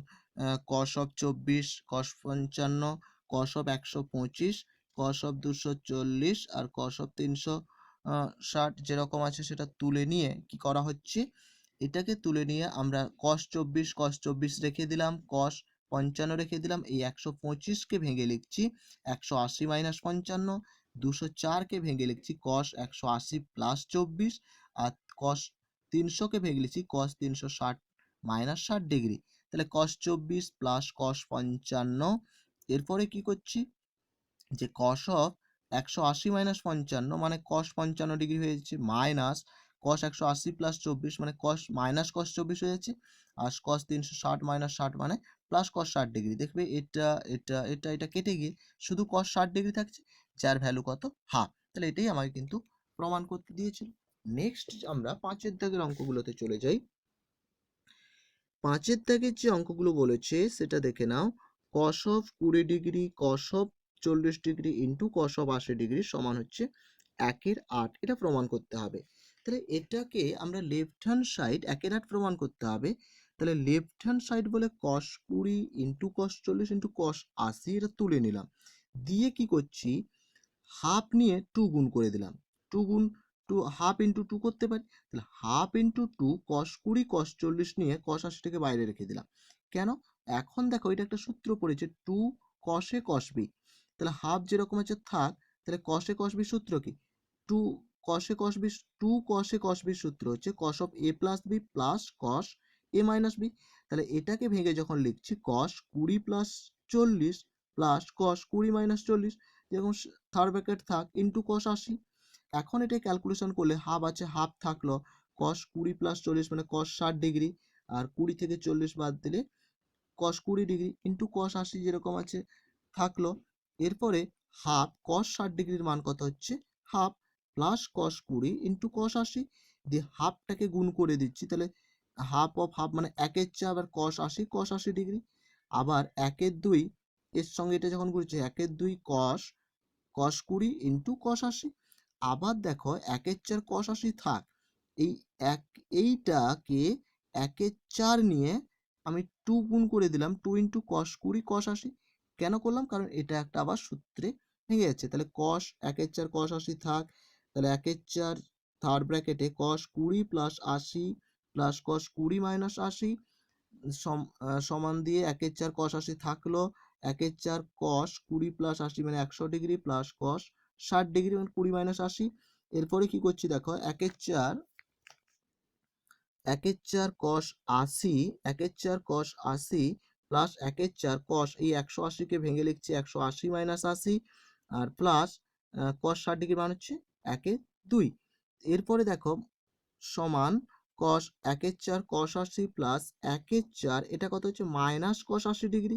A: cos of 24 cos 55 cos of 125 cos of 240 আর কস অফ 360 যেরকম আছে সেটা তুলে নিয়ে কি করা হচ্ছে, এটাকে তুলে নিয়ে আমরা কস 24 রেখে দিলাম, কস 55 রেখে দিলাম, এই 125কে ভেঙে লিখছি 180 মাইনাস 55, 204কে ভেঙে লিখছি কস 180 প্লাস 24, আর কস 300কে ভেঙে লিখছি কস 360 মাইনাস 60 ডিগ্রি। তাহলে কস 24 প্লাস কস 55, এরপরে কি করছি যে কস অফ 180 মাইনাস 55 মানে কস 55 ডিগ্রি হয়ে যাচ্ছে, মাইনাস কস 180 প্লাস 24 মানে কস মাইনাস কস 24 হয়ে যাচ্ছে, আর কস 360 মাইনাস 60 মানে প্লাস কস 60 ডিগ্রি। দেখবে এটা এটা এটা এটা কেটে গিয়ে শুধু কস 60 ডিগ্রি থাকছে, যার ভ্যালু কত, হাফ। তাহলে এটাই আমাকে কিন্তু প্রমাণ করতে দিয়েছিল। নেক্সট আমরা 5-এর দাগের অঙ্কগুলোতে চলে যাই। 5-এর দাগের যে অঙ্কগুলো বলেছে সেটা দেখে নাও। Cos of 20 degree cos of 40 degree into cos of 80 degree সমান হচ্ছে 1/8, এটা প্রমাণ করতে হবে। তাহলে এটাকে আমরা লেফট হ্যান্ড সাইড 1/8 প্রমাণ করতে হবে। তাহলে লেফট হ্যান্ড সাইড বলে কস 20 ইন্টু কস 40 ইন্টু কস 80 এটা তুলে নিলাম, দিয়ে কি করছি হাফ নিয়ে 2 গুণ করে দিলাম, 2 গুণ 2 হাফ ইন্টু 2 করতে পারি, তাহলে হাফ ইন্টু 2 কস 20 কস 40 নিয়ে কস 80টাকে বাইরে রেখে দিলাম। কেন, এখন দেখো এটা একটা সূত্র পড়েছে 2 কসে কস বি, তাহলে হাফ যেরকম আছে থাক, তাহলে কসে কস বি সূত্র কি 2 কসে কস বি, 2 কসে কস বি সূত্র হচ্ছে cos of A plus B plus cos A minus B. তাহলে এটাকে ভেঙে যখন লিখছি cos 20 plus 40 plus cos 20 minus 40, যেরকম থার্ড ব্র্যাকেট থাক ইন্টু কস 80। এখন এটা ক্যালকুলেশন করলে হাফ আছে, হাফ থাকলো, কস 20 প্লাস 40 মানে কস 60 ডিগ্রি, আর 20 থেকে 40 বাদ দিলে কস 20 ডিগ্রি ইন্টু কস 80 যেরকম আছে থাকলো। এরপরে হাফ কস 60 ডিগ্রির মান কত হচ্ছে half, plus cos 20 into cos 80, দিয়ে হাফটাকে গুণ করে দিচ্ছি, তাহলে হাফ অফ হাফ মানে 1/4 আবার কস 80 ডিগ্রি, আবার 1/2 এর সঙ্গে এটা যখন করছি 1/2 কস কস 20 ইন্টু কস 80, আবার দেখো 1/4 কস 80 থাক, এই এইটাকে 1/4 নিয়ে আমি 2 গুণ করে দিলাম, 2 ইন্টু কস 20 কস 80। কেন করলাম, কারণ এটা একটা আবার সূত্রে ভেঙে যাচ্ছে, তাহলে কস 1/4 কস 80 থাক, তাহলে 1/4 থার্ড ব্র্যাকেটে কস 20 প্লাস 80 প্লাস কস 20 মাইনাস 80 সমান দিয়ে 1/4 কস 80 থাকলো, 1/4 কস 20 প্লাস 80 মানে 100 ডিগ্রি প্লাস কস 60 ডিগ্রি মানে 20 মাইনাস 80। এরপরে কি করছি দেখো 1/4 কস 80 1/4 কস 80 প্লাস 1/4 কস এই 180কে ভেঙে লিখছি 180 মাইনাস 80, আর প্লাস কস 60 ডিগ্রি মান হচ্ছে 1/2। এরপরে দেখো সমান কস 1/4 কস 80 প্লাস 1/4 এটা কত হচ্ছে মাইনাস কস 80 ডিগ্রি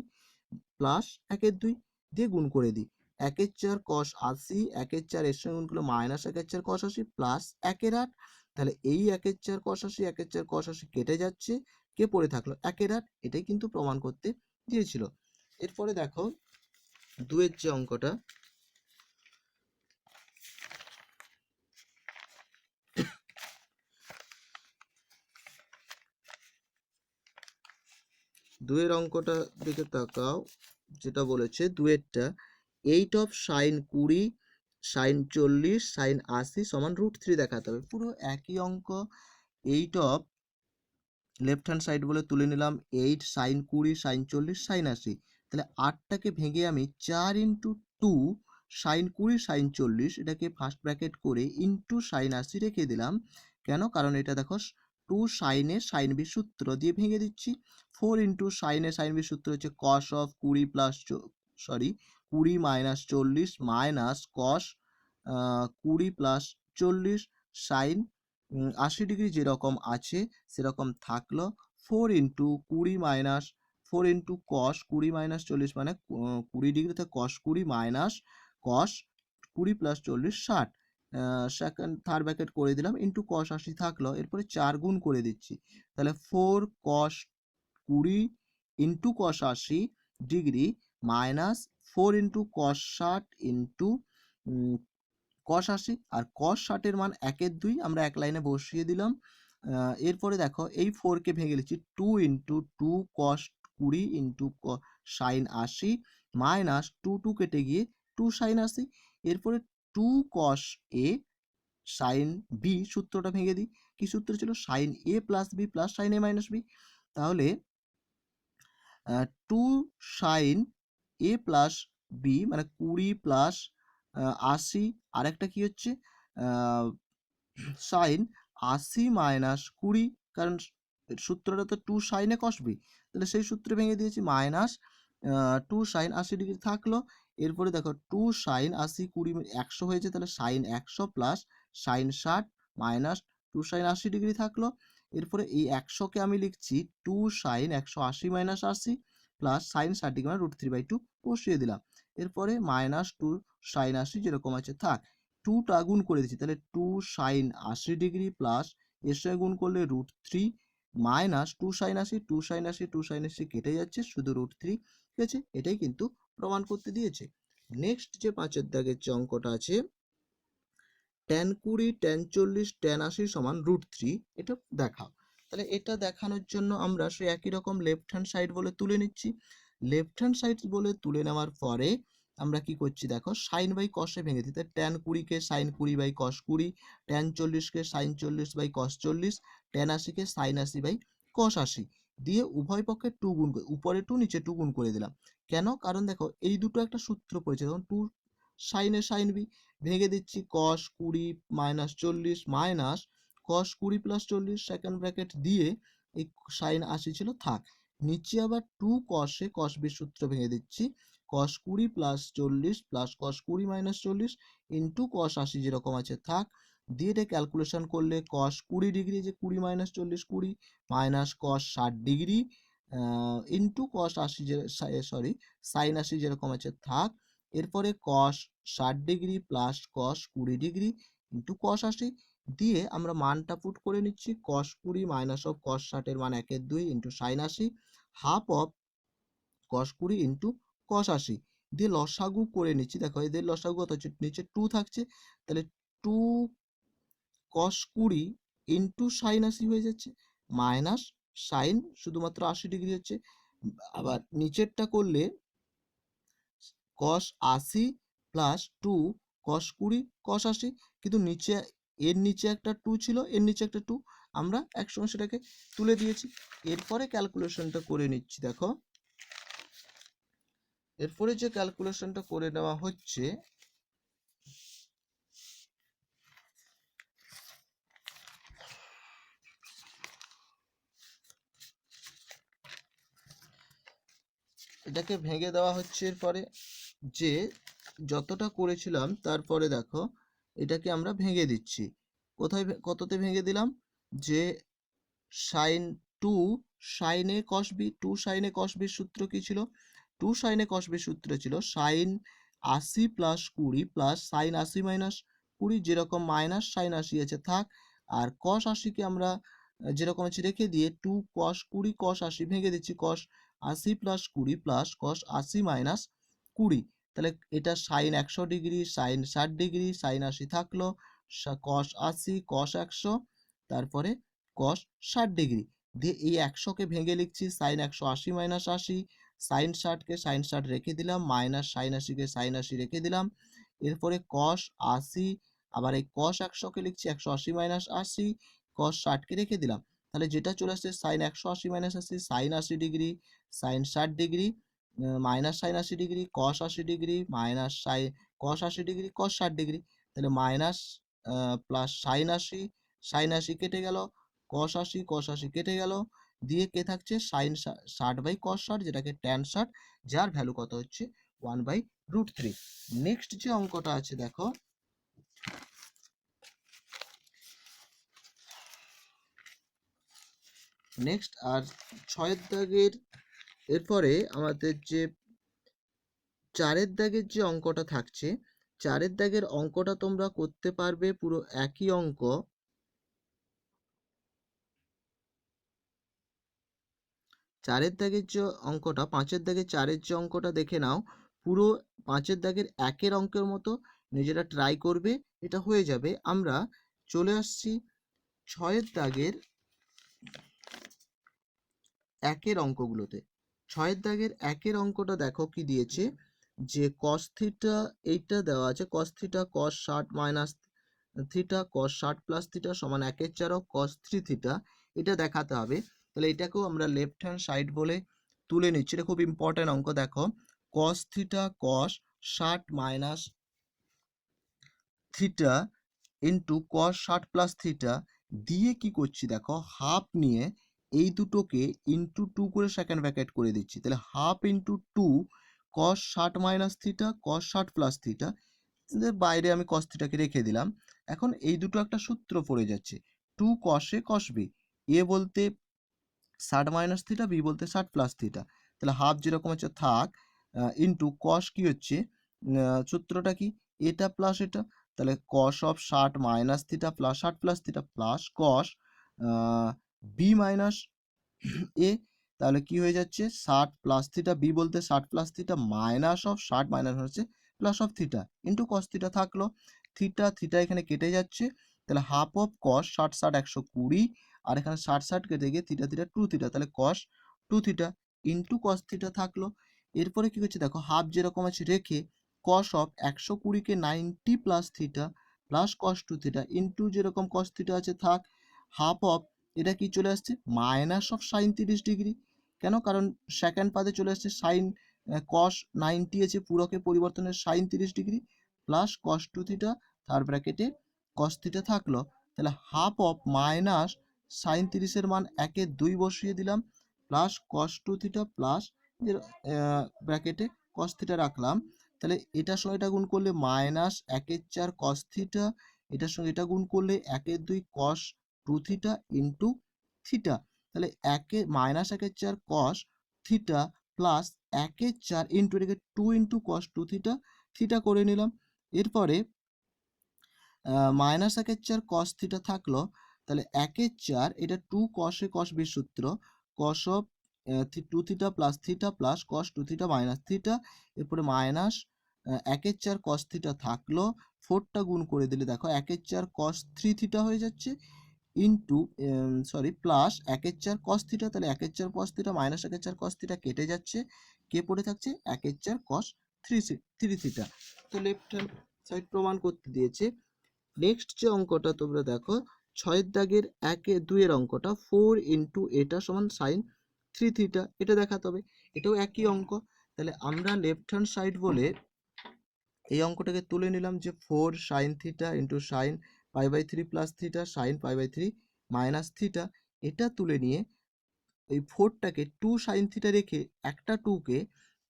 A: প্লাস 1/2 দিয়ে গুণ করে দিই, 1/4 কস 80 1/4 এর সঙ্গে গুণ করলে মাইনাস 1/4 কস 80 প্লাস 1/8, তাহলে এই 1/4 কস 80 1/4 কস 80 কেটে যাচ্ছে, কে পড়ে থাকলো 1/8, এটাই কিন্তু প্রমাণ করতে দিয়েছিল। এরপরে দেখো 2 এর যে অঙ্কটা, দুয়ের অঙ্কটা দিকে তাকাও, যেটা বলেছে দুয়েরটা 8 অফ সাইন 20 সাইন 40 সাইন 80 সমান √3 দেখাতে হবে। পুরো একই অঙ্ক, 8 অফ লেফট হ্যান্ড সাইড বলে তুলে নিলাম 8 সাইন 20 সাইন 40 সাইন 80, তাহলে 8টাকে ভেঙে আমি 4 ইন্টু 2 সাইন 20 সাইন 40 এটাকে ফার্স্ট ব্র্যাকেট করে ইন্টু সাইন 80 রেখে দিলাম। কেন, কারণ এটা দেখো 2 সাইনে সাইন বি সূত্র দিয়ে ভেঙে দিচ্ছি, 4 ইন্টু সাইনে সাইন বি সূত্র হচ্ছে cos of 20 plus 20 minus 40 minus cos 20 plus 40 sine 80 degree যেরকম আছে সেরকম থাকলো, 4 into 20 minus 4 into cos 20 minus 40 মানে 20 ডিগ্রিতে cos 20 minus cos 20 plus 40 60, second third bracket করে দিলাম ইন্টু কস 80 থাকলো, এরপরে 4 গুণ করে দিচ্ছি, তাহলে 4 কস 20 into cos 80 degree minus 4 into কস 60 ইন্টু কস 80, আর কস 60 এর মান 1/2 আমরা এক লাইনে বসিয়ে দিলাম। এরপরে দেখো এই 4 কে ভেঙে লিখছি 2 ইন্টু 2 কস 20 ইন্টু সাইন 80 মাইনাস 2 কেটে গিয়ে 2 সাইন 80, এরপরে 2 কস এ সাইন বি, সূত্রটা ভেঙে দিই, কি সূত্র ছিল, sine A plus B plus sine A minus B, তাহলে 2 সাইন এ প্লাস বি মানে 20 প্লাস 80, আরেকটা কি হচ্ছে সাইন 80 মাইনাস 20, কারণ সূত্রটা তো 2 সাইনে কস বি, তাহলে সেই সূত্রে ভেঙে দিয়েছি, মাইনাস 2 সাইন 80 ডিগ্রি থাকলো, এরপরে দেখো 2 সাইন 80 20 100 হয়েছে, তাহলে sine 100 plus sine 60 minus 2 sine 80 degree থাকলো, এরপরে এই 100 কে আমি লিখছি 2 sine 180 minus 80 plus sine 60 degree মানে √3/2 বসিয়ে দিলাম, এরপরে মাইনাস 2 সাইন 80 যেরকম আছে থাক, 2টা গুণ করে দিচ্ছি, তাহলে 2 সাইন 80 ডিগ্রি প্লাস এর সঙ্গে গুণ করলে √3 মাইনাস 2 সাইন 80 2 সাইন 80 2 সাইন 80 কেটে যাচ্ছে, শুধু √3, ঠিক আছে, এটাই কিন্তু প্রমাণ করতে দিয়েছে। নেক্সট যে 5-এর দাগের যে অঙ্কটা আছে, tan 20 tan 40 tan 80 সমান √3, এটা দেখাও। তাহলে এটা দেখানোর জন্য আমরা সেই একই রকম লেফট হ্যান্ড সাইড বলে তুলে নিচ্ছি, লেফট হ্যান্ড সাইড বলে তুলে নেওয়ার পরে আমরা কি করছি দেখো, সাইন বাই কসে ভেঙে দিতে, tan 20 কে সাইন 20 বাই কস 20, tan 40 কে সাইন 40 বাই কস 40, tan 80 কে সাইন 80 বাই কস 80 দিয়ে উভয় পক্ষে 2 গুণ করে, উপরে 2 নিচে 2 গুণ করে দিলাম, কেন, কারণ দেখো এই দুটো একটা সূত্র পড়েছে, তখন 2 সাইনে সাইন বি ভেঙে দিচ্ছি, কস 20 minus 40 minus cos 20 plus 40 second bracket দিয়ে এই সাইন 80 ছিল থাক, নিচে আবার 2 কসে কস বি সূত্র ভেঙে দিচ্ছি, কস 20 plus 40 plus cos 20 minus 40 into cos 80 যেরকম আছে থাক, দিয়ে এটা ক্যালকুলেশন করলে কস 20 ডিগ্রি, যে 20 মাইনাস 40 20 মাইনাস কস 60 ডিগ্রি ইন্টু কস 80 যে সরি সাইন 80 যেরকম আছে থাক, এরপরে কস 60 degree plus cos 20 degree into cos 80 দিয়ে আমরা মানটা পুট করে নিচ্ছি, কস 20 মাইনাস অফ কস 60 এর মান 1/2 into sign 80 half of cos 20 into cos 80 দিয়ে লসাগু করে নিচ্ছি, দেখো এদের লসাগু কত হচ্ছে, নিচে 2 থাকছে, তাহলে 2 কস 20 ইন্টু সাইন 80 হয়ে যাচ্ছে, মাইনাস সাইন শুধুমাত্র 80 ডিগ্রি হচ্ছে, আবার নিচেরটা করলে কস 80 প্লাস 2 কস 20 কস 80, কিন্তু নিচে এর নিচে একটা 2 ছিল, এর নিচে একটা 2, আমরা একসঙ্গে সেটাকে তুলে দিয়েছি, এরপরে ক্যালকুলেশনটা করে নিচ্ছি, দেখো এরপরে যে ক্যালকুলেশনটা করে নেওয়া হচ্ছে, এটাকে ভেঙে দেওয়া হচ্ছে, এরপরে যে যতটা করেছিলাম তারপরে দেখো এটাকে আমরা ভেঙে দিচ্ছি, কোথায় কততে ভেঙে দিলাম, যে সাইন 2 সাইনে কস বি, 2 সাইনে কস বির সূত্র কি ছিল, 2 সাইনে কস বির সূত্র ছিল sine 80 plus 20 plus sine 80 minus 20, যেরকম মাইনাস সাইন 80 আছে থাক, আর কস 80 কে আমরা যেরকম আছে রেখে দিয়ে 2 কস 20 কস 80 ভেঙে দিচ্ছি, cos 80 plus 20 plus cos 80 minus 20, তাহলে এটা sine 100 degree sine 60 degree sine 80 থাকলো, কস 80 কস 100 তারপরে কস 60 ডিগ্রি দিয়ে এই 100 কে ভেঙে লিখছি সাইন 180 মাইনাস 80, সাইন 60 কে সাইন 60 রেখে দিলাম, মাইনাস সাইন 80 কে সাইন 80 রেখে দিলাম, এরপরে কস 80, আবার এই কস 100 কে লিখছি 180 মাইনাস 80, কস 60 কে রেখে দিলাম, তাহলে যেটা চলে আসছে sine 180 minus 80 sine 80 degree sine 60 degree minus sine 80 degree cos 80 degree minus sine cos 80 degree cos 60 degree, তাহলে মাইনাস প্লাস সাইন 80 সাইন 80 কেটে গেল, কস 80 কেটে গেল, দিয়ে কে থাকছে সাইন 60 বাই কস 60 যেটাকে ট্যান 60, যার ভ্যালু কত হচ্ছে 1/√3। নেক্সট যে অঙ্কটা আছে দেখো, নেক্সট আর 6-এর দাগের এরপরে আমাদের যে 4-এর দাগের যে অঙ্কটা থাকছে, 4 দাগের অঙ্কটা তোমরা করতে পারবে পুরো একই অঙ্ক। 4 দাগের যে অঙ্কটা, 5 দাগের 4 যে অঙ্কটা দেখে নাও, পুরো 5 দাগের 1 অঙ্কের মতো নিজেরা ট্রাই করবে, এটা হয়ে যাবে। আমরা চলে আসছি 6 দাগের 1 অঙ্কগুলোতে। 6 দাগের 1 অঙ্কটা দেখো কি দিয়েছে, যে cos থিটা এইটা দেওয়া আছে, cos theta cos 60 minus theta cos 60 plus theta সমান 1/4 cos 3 থিটা, এটা দেখাতে হবে। তাহলে এটাকেও আমরা লেফট হ্যান্ড সাইড বলে তুলে নিচ্ছি। এটা খুব ইম্পর্টেন্ট অঙ্ক। দেখো cos theta cos 60 minus theta into cos 60 plus theta দিয়ে কি করছি দেখো, হাফ নিয়ে এই দুটোকে ইন্টু 2 করে সেকেন্ড ব্র্যাকেট করে দিচ্ছি। তাহলে half into 2 cos 60 minus theta cos 60 plus theta, বাইরে আমি cos থিটাকে রেখে দিলাম। এখন এই দুটো একটা সূত্র পড়ে যাচ্ছে, 2 cos a cos b, এ বলতে 60 মাইনাস থিটা, বি বলতে 60 প্লাস থিটা। তাহলে হাফ যেরকম হচ্ছে থাক, ইন্টু কস কি হচ্ছে, সূত্রটা কি, এটা প্লাস এটা, তাহলে cos of 60 minus theta plus 60 plus theta plus cos B minus A, তাহলে কি হয়ে যাচ্ছে 60 প্লাস থিটা, বি বলতে 60 plus theta minus of 60 minus হচ্ছে plus of theta into cos theta থাকলো। থিটা থিটা এখানে কেটে যাচ্ছে, তাহলে হাফ অফ কস 60 60 120, আর এখানে 60 60 কেটে গিয়ে থিটা থিটা 2 থিটা, তাহলে কস 2 থিটা ইন্টু কস থিটা থাকলো। এরপরে কি হচ্ছে দেখো, হাফ যেরকম আছে রেখে cos of 120 K 90 plus theta plus cos 2 theta into যেরকম কস থিটা আছে থাক, হাফ অফ এটা কি চলে আসছে মাইনাস অফ সাইন 30 ডিগ্রি। কেন, কারণ সেকেন্ড পাদে চলে আসছে সাইন কস 90 আছে, পুরকে পরিবর্তনের sine 30 degree plus cos 2 theta, third ব্র্যাকেটে কস থিটা থাকলো। তাহলে হাফ অফ মাইনাস সাইন 30-এর মান 1/2 বসিয়ে দিলাম প্লাস কস 2 থিটা প্লাস ব্র্যাকেটে কস থিটা রাখলাম। তাহলে এটার সঙ্গে এটা গুণ করলে মাইনাস 1/4 কস থিটা, এটার সঙ্গে এটা গুণ করলে 1/2 কস 2 থিটা ইন্টু থিটা, তাহলে minus 1/4 cos theta plus 1/4 into এটাকে 2 ইন্টু কস 2 থিটা থিটা করে নিলাম। এরপরে মাইনাস 1/4 কস থিটা থাকলো, তাহলে 1/4 এটা 2 কস এ কস বি সূত্র, কস of 2 theta plus cos 2 theta minus theta, এরপরে মাইনাস 1/4 কস থিটা থাকলো, 4টা গুণ করে দিলে দেখো 1/4 কস 3 থিটা হয়ে যাচ্ছে ইন্টু প্লাস 1/4 কস থিটা, তাহলে 1/4 cos theta minus 1/4 cos theta কেটে যাচ্ছে, কে পড়ে থাকছে 1/4 কস 3 থিটা। তো লেফট হ্যান্ড সাইড প্রমাণ করতে দিয়েছে। নেক্সট যে অঙ্কটা তোমরা দেখো, 6 দাগের 2 অঙ্কটা, 4 ইন্টু এটা সমান সাইন 3 থিটা, এটা দেখাতে হবে। এটাও একই অঙ্ক। তাহলে আমরা লেফট হ্যান্ড সাইড বলে এই অঙ্কটাকে তুলে নিলাম, যে 4 sine theta into sine π/3 plus theta sine π/3 minus theta, এটা তুলে নিয়ে এই 4টাকে 2 সাইন থিটা রেখে একটা 2কে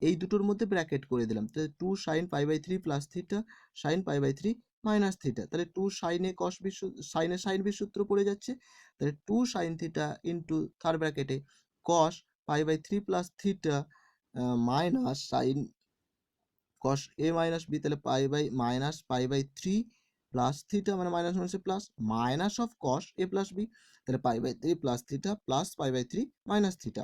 A: এই দুটোর মধ্যে ব্র্যাকেট করে দিলাম, তাহলে 2 sine π/3 plus theta sine π/3 minus theta, তাহলে 2 সাইনে কস বি সাইনে সাইন বি সূত্র পড়ে যাচ্ছে, তাহলে 2 সাইন থিটা ইন্টু থার্ড ব্র্যাকেটে cos π/3 plus theta minus sine cos A minus B, তাহলে মাইনাস π/3 প্লাস থিটা, মানে মাইনাস মাইনাসে plus, minus of cos A plus B, তাহলে π/3 plus theta plus π/3 minus theta,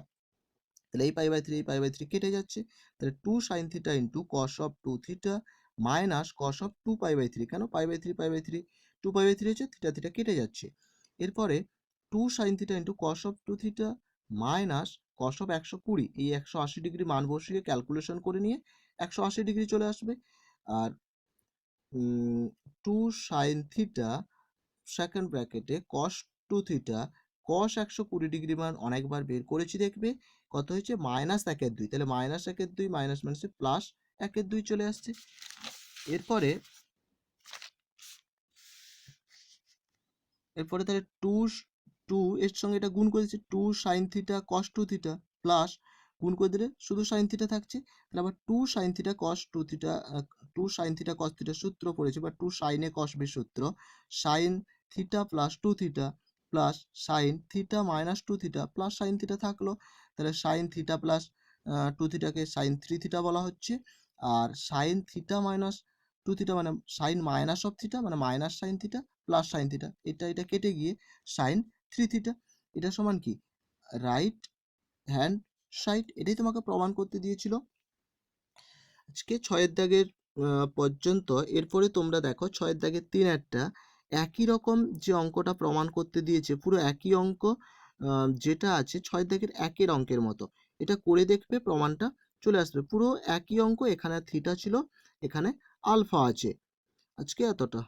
A: তাহলে এই π/3 কেটে যাচ্ছে, তাহলে 2 sine theta into cos of 2 theta minus cos of 2 π/3, কেন π/3 2 π/3 হচ্ছে, থিটা থিটা কেটে যাচ্ছে। এরপরে 2 sine theta into cos of 2 theta minus cos of 120, এই 180 ডিগ্রি মান বসিয়ে ক্যালকুলেশন করে নিয়ে 180 ডিগ্রি চলে আসবে। আর 2 সাইন থিটা সেকেন্ড ব্র্যাকেটে কস 2 থিটা কস 120 ডিগ্রি মান অনেকবার বের করেছি, দেখবে কত হয়েছে মাইনাস 1/2, তাহলে মাইনাস 1/2 মাইনাস মাইনাসে প্লাস 1/2 চলে আসছে। এরপরে তাহলে 2 এর সঙ্গে এটা গুণ করে দিচ্ছি, 2 sine theta cos 2 theta plus গুণ করে দিলে শুধু সাইন থিটা থাকছে, তাহলে আবার 2 sine theta cos 2 theta 2 sine theta cos theta সূত্র পড়েছে, বা 2 সাইনে কস বি সূত্র, sine theta plus 2 theta plus sine theta minus 2 theta plus sine theta থাকলো, তাহলে সাইন থিটা প্লাস 2 থিটাকে সাইন 3 থিটা বলা হচ্ছে, আর sine theta minus two theta মানে সাইন মাইনাস অফ থিটা মানে minus sine theta plus sine theta, এটা কেটে গিয়ে সাইন 3 থিটা। এটা সমান কি রাইট হ্যান্ড সাইড, এটাই তোমাকে প্রমাণ করতে দিয়েছিল আজকে 6 দাগের পর্যন্ত। এরপরে তোমরা দেখো 6 দাগের 3 একই রকম যে অঙ্কটা প্রমাণ করতে দিয়েছে, পুরো একই অঙ্ক যেটা আছে 6 দাগের 1 অঙ্কের মতো, এটা করে দেখবে প্রমাণটা চলে আসবে। পুরো একই অঙ্ক, এখানে থিটা ছিল, এখানে আলফা আছে। আজকে এতটা।